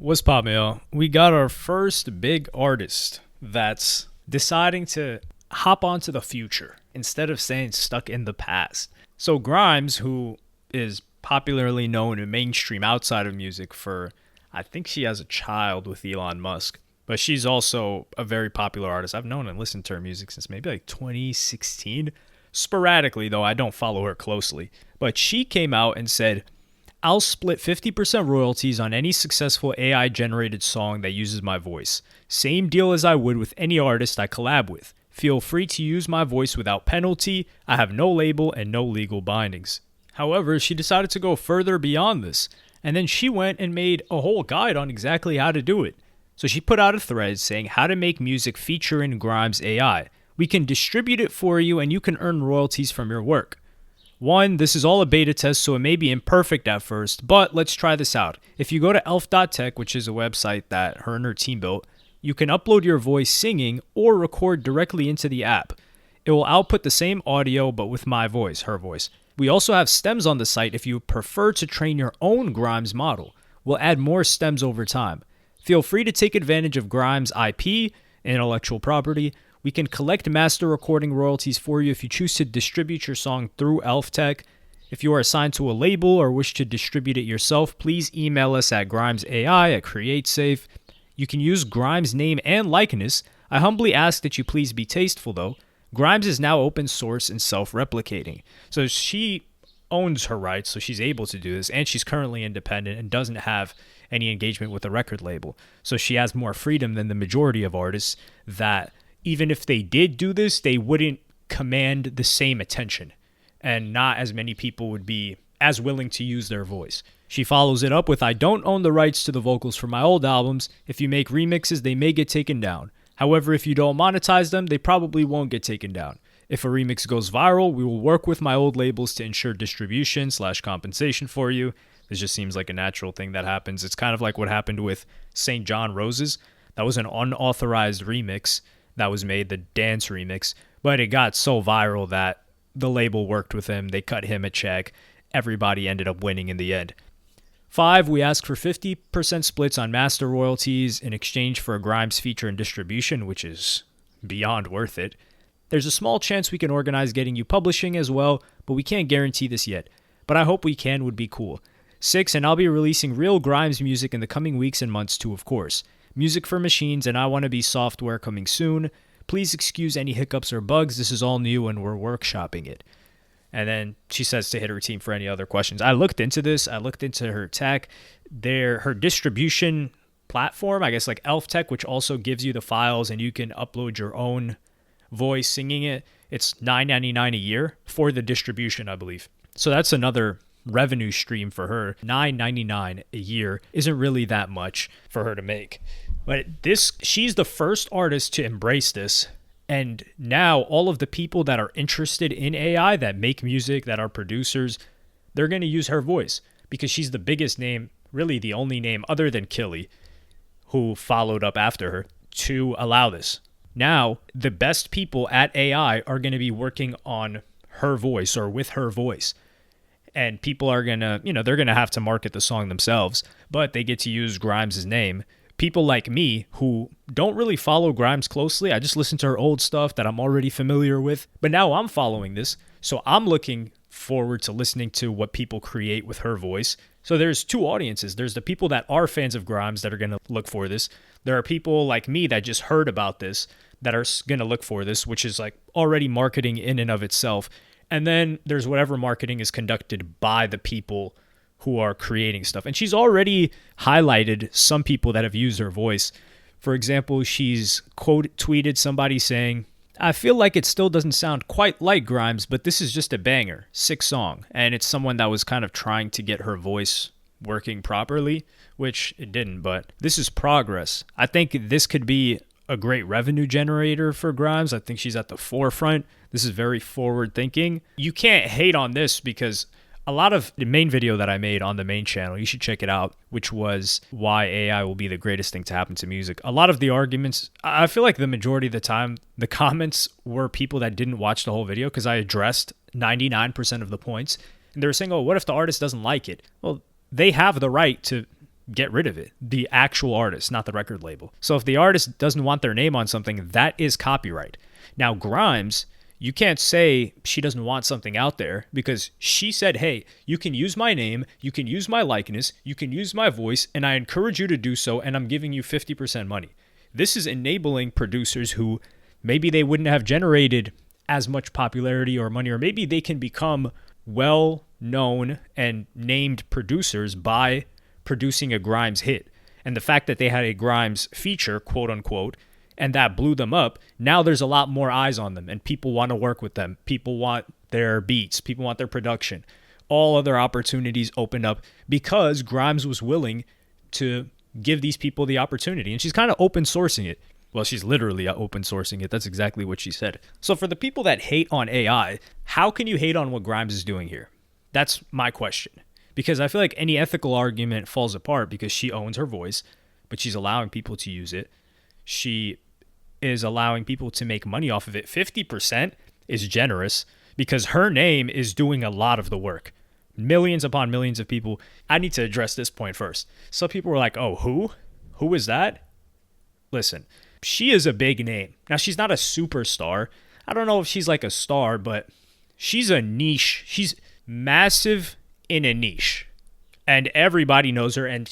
What's poppin', yo? We got our first big artist that's deciding to hop onto the future instead of staying stuck in the past. So Grimes, who is popularly known in mainstream outside of music for, I think she has a child with Elon Musk, but she's also a very popular artist. I've known and listened to her music since maybe like 2016. Sporadically, though, I don't follow her closely. But she came out and said, I'll split 50% royalties on any successful AI generated song that uses my voice. Same deal as I would with any artist I collab with. Feel free to use my voice without penalty. I have no label and no legal bindings. However, she decided to go further beyond this, and then she went and made a whole guide on exactly how to do it. So she put out a thread saying how to make music featuring Grimes AI. We can distribute it for you and you can earn royalties from your work. One, this is all a beta test, so it may be imperfect at first, but let's try this out. If you go to elf.tech, which is a website that her and her team built, you can upload your voice singing or record directly into the app. It will output the same audio, but with my voice, her voice. We also have stems on the site if you prefer to train your own Grimes model. We'll add more stems over time. Feel free to take advantage of Grimes' IP, intellectual property. We can collect master recording royalties for you if you choose to distribute your song through ElfTech. If you are assigned to a label or wish to distribute it yourself, please email us at grimesai@createsafe. You can use Grimes' name and likeness. I humbly ask that you please be tasteful, though. Grimes is now open source and self-replicating. So she owns her rights, so she's able to do this, and she's currently independent and doesn't have any engagement with a record label. So she has more freedom than the majority of artists that even if they did do this, they wouldn't command the same attention, and not as many people would be as willing to use their voice. She follows it up with, I don't own the rights to the vocals for my old albums. If you make remixes, they may get taken down. However, if you don't monetize them, they probably won't get taken down. If a remix goes viral, we will work with my old labels to ensure distribution/compensation for you. This just seems like a natural thing that happens. It's kind of like what happened with St. John Roses. That was an unauthorized remix that was made, the dance remix, but it got so viral that the label worked with him. They cut him a check. Everybody ended up winning in the end. 5, we ask for 50% splits on master royalties in exchange for a Grimes feature and distribution, which is beyond worth it. There's a small chance we can organize getting you publishing as well, but we can't guarantee this yet. But I hope we can, would be cool. 6, and I'll be releasing real Grimes music in the coming weeks and months too, of course. Music for machines, and I Want to Be software coming soon. Please excuse any hiccups or bugs. This is all new and we're workshopping it. And then she says to hit her team for any other questions. I looked into this. I looked into her tech. Her distribution platform, I guess like ElfTech, which also gives you the files and you can upload your own voice singing it. It's $9.99 a year for the distribution, I believe. So that's another revenue stream for her. $9.99 a year isn't really that much for her to make. But she's the first artist to embrace this. And now all of the people that are interested in AI, that make music, that are producers, they're going to use her voice because she's the biggest name, really the only name other than Killy, who followed up after her, to allow this. Now, the best people at AI are going to be working on her voice or with her voice. And people are going to, they're going to have to market the song themselves, but they get to use Grimes' name. People like me who don't really follow Grimes closely, I just listen to her old stuff that I'm already familiar with, but now I'm following this, so I'm looking forward to listening to what people create with her voice. So there's two audiences. There's the people that are fans of Grimes that are going to look for this. There are people like me that just heard about this that are going to look for this, which is like already marketing in and of itself. And then there's whatever marketing is conducted by the people who are creating stuff. And she's already highlighted some people that have used her voice. For example, she's tweeted somebody saying, I feel like it still doesn't sound quite like Grimes, but this is just a banger, sick song. And it's someone that was kind of trying to get her voice working properly, which it didn't, but this is progress. I think this could be a great revenue generator for Grimes. I think she's at the forefront. This is very forward thinking. You can't hate on this because a lot of the main video that I made on the main channel, you should check it out, which was why AI will be the greatest thing to happen to music. A lot of the arguments, I feel like the majority of the time, the comments were people that didn't watch the whole video because I addressed 99% of the points. And they were saying, oh, what if the artist doesn't like it? Well, they have the right to get rid of it. The actual artist, not the record label. So if the artist doesn't want their name on something, that is copyright. Now, Grimes, you can't say she doesn't want something out there because she said, hey, you can use my name, you can use my likeness, you can use my voice, and I encourage you to do so, and I'm giving you 50% money. This is enabling producers who maybe they wouldn't have generated as much popularity or money, or maybe they can become well-known and named producers by producing a Grimes hit. And the fact that they had a Grimes feature, quote unquote, and that blew them up, now there's a lot more eyes on them and people want to work with them. People want their beats. People want their production. All other opportunities opened up because Grimes was willing to give these people the opportunity. And she's kind of open sourcing it. Well, she's literally open sourcing it. That's exactly what she said. So for the people that hate on AI, how can you hate on what Grimes is doing here? That's my question. Because I feel like any ethical argument falls apart because she owns her voice, but she's allowing people to use it. She is allowing people to make money off of it. 50% is generous because her name is doing a lot of the work. Millions upon millions of people. I need to address this point first. Some people were like, oh, who? Who is that? Listen, she is a big name. Now, she's not a superstar. I don't know if she's like a star, but she's a niche. She's massive in a niche. And everybody knows her, and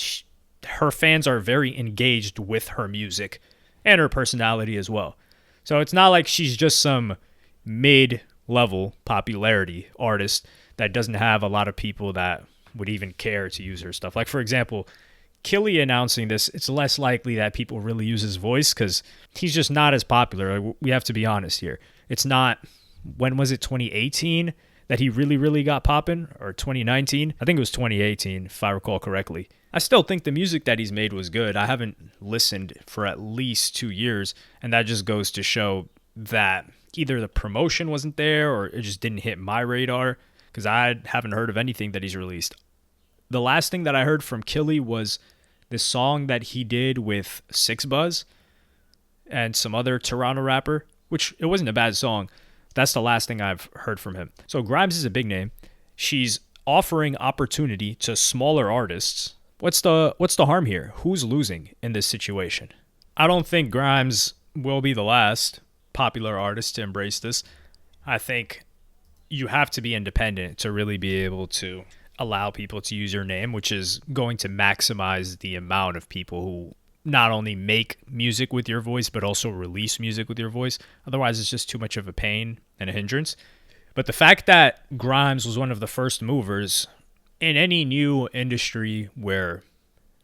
her fans are very engaged with her music and her personality as well. So it's not like she's just some mid-level popularity artist that doesn't have a lot of people that would even care to use her stuff. Like, for example, Killy announcing this, it's less likely that people really use his voice because he's just not as popular. We have to be honest here. It's not, when was it, 2018 that he really got popping? Or 2019? I think it was 2018, if I recall correctly. I still think the music that he's made was good. I haven't listened for at least 2 years, and that just goes to show that either the promotion wasn't there or it just didn't hit my radar because I haven't heard of anything that he's released. The last thing that I heard from Killy was this song that he did with Six Buzz and some other Toronto rapper, which it wasn't a bad song. That's the last thing I've heard from him. So Grimes is a big name. She's offering opportunity to smaller artists. What's the harm here? Who's losing in this situation? I don't think Grimes will be the last popular artist to embrace this. I think you have to be independent to really be able to allow people to use your name, which is going to maximize the amount of people who not only make music with your voice, but also release music with your voice. Otherwise, it's just too much of a pain and a hindrance. But the fact that Grimes was one of the first movers in any new industry where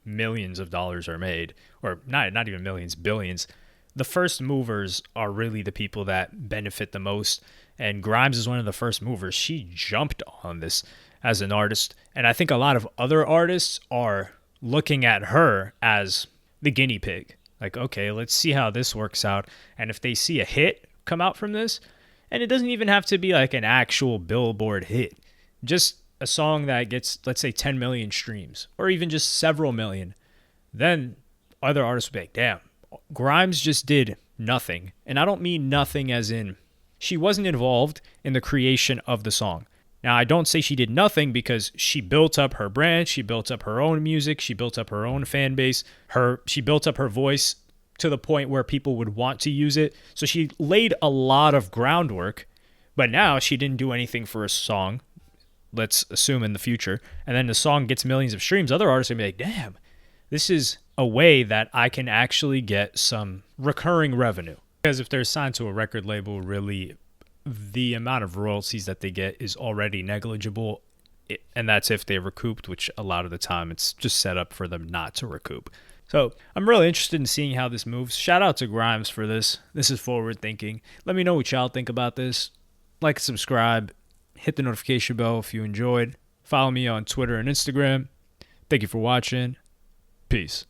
millions of dollars are made, or not even millions, billions, the first movers are really the people that benefit the most. And Grimes is one of the first movers. She jumped on this as an artist. And I think a lot of other artists are looking at her as the guinea pig. Like, okay, let's see how this works out. And if they see a hit come out from this, and it doesn't even have to be like an actual Billboard hit, just a song that gets, let's say, 10 million streams, or even just several million, then other artists will be like, damn, Grimes just did nothing. And I don't mean nothing as in she wasn't involved in the creation of the song. Now, I don't say she did nothing because she built up her brand, she built up her own music, she built up her own fan base, she built up her voice to the point where people would want to use it. So she laid a lot of groundwork, but now she didn't do anything for a song, let's assume in the future, and then the song gets millions of streams. Other artists are going to be like, damn, this is a way that I can actually get some recurring revenue. Because if they're signed to a record label, really, the amount of royalties that they get is already negligible, and that's if they recouped, which a lot of the time it's just set up for them not to recoup. So I'm really interested in seeing how this moves. Shout out to Grimes for this. This is forward thinking. Let me know what y'all think about this. Like, subscribe, hit the notification bell if you enjoyed. Follow me on Twitter and Instagram. Thank you for watching. Peace.